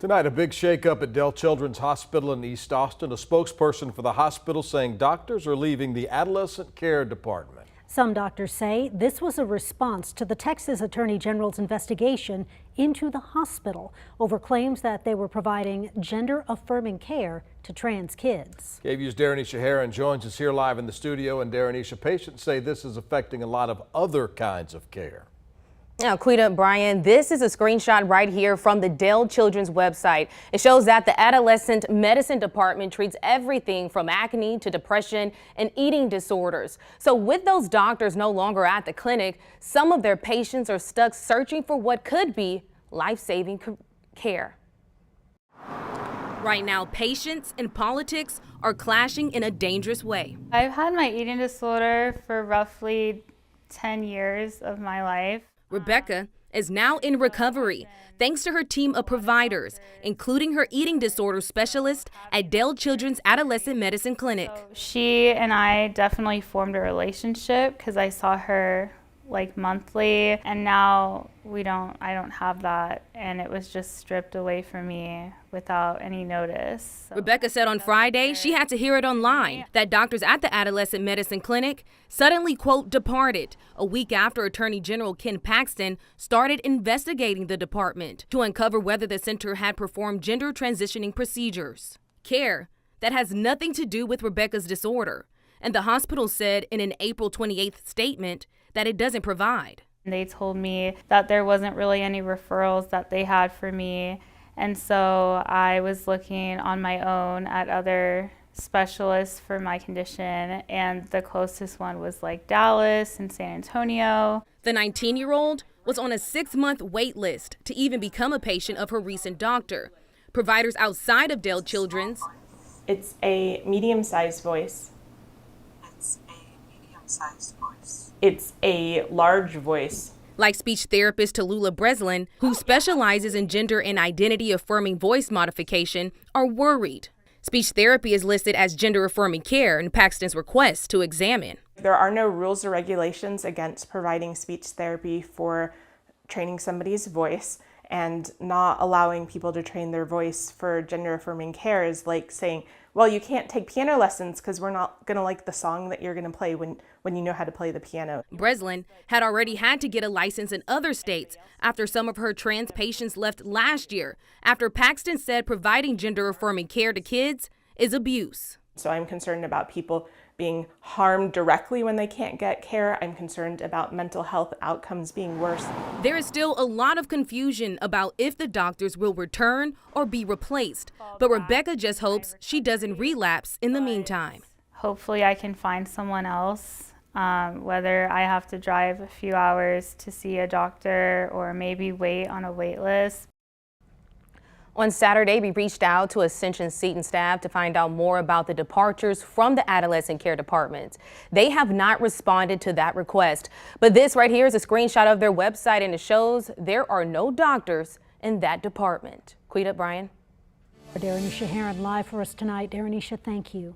Tonight, a big shakeup at Dell Children's Hospital in East Austin. A spokesperson for the hospital saying doctors are leaving the adolescent care department. Some doctors say this was a response to the Texas Attorney General's investigation into the hospital over claims that they were providing gender-affirming care to trans kids. KVUE's Darenisha Heron joins us here live in the studio. And Darenisha, patients say this is affecting a lot of other kinds of care. Now, Quita, Brian, this is a screenshot right here from the Dell Children's website. It shows that the adolescent medicine department treats everything from acne to depression and eating disorders. So with those doctors no longer at the clinic, some of their patients are stuck searching for what could be life-saving care. Right now, patients and politics are clashing in a dangerous way. I've had my eating disorder for roughly 10 years of my life. Rebecca is now in recovery thanks to her team of providers, including her eating disorder specialist at Dell Children's Adolescent Medicine Clinic. She and I definitely formed a relationship because I saw her like monthly, and now I don't have that, and it was just stripped away from me without any notice. So Rebecca said on Friday she had to hear it online that doctors at the Adolescent Medicine Clinic suddenly, quote, departed a week after Attorney General Ken Paxton started investigating the department to uncover whether the center had performed gender transitioning procedures, care that has nothing to do with Rebecca's disorder. And the hospital said in an April 28th statement that it doesn't provide. They told me that there wasn't really any referrals that they had for me, and so I was looking on my own at other specialists for my condition, and the closest one was like Dallas and San Antonio. The 19-year-old was on a 6-month wait list to even become a patient of her recent doctor. Providers outside of Dell Children's. It's a medium-sized voice. It's a large voice. Like speech therapist Tallulah Breslin, who specializes in gender and identity affirming voice modification, are worried. Speech therapy is listed as gender affirming care in Paxton's request to examine. There are no rules or regulations against providing speech therapy for training somebody's voice, and not allowing people to train their voice for gender affirming care is like saying, well, you can't take piano lessons because we're not going to like the song that you're going to play when you know how to play the piano. Breslin had already had to get a license in other states after some of her trans patients left last year after Paxton said providing gender affirming care to kids is abuse. So I'm concerned about people being harmed directly when they can't get care. I'm concerned about mental health outcomes being worse. There is still a lot of confusion about if the doctors will return or be replaced, but Rebecca just hopes she doesn't relapse in the meantime. Hopefully I can find someone else, whether I have to drive a few hours to see a doctor or maybe wait on a wait list. On Saturday, we reached out to Ascension Seton staff to find out more about the departures from the adolescent care department. They have not responded to that request, but this right here is a screenshot of their website, and it shows there are no doctors in that department. Quita, Brian. Darenisha Heron live for us tonight. Darenisha, thank you.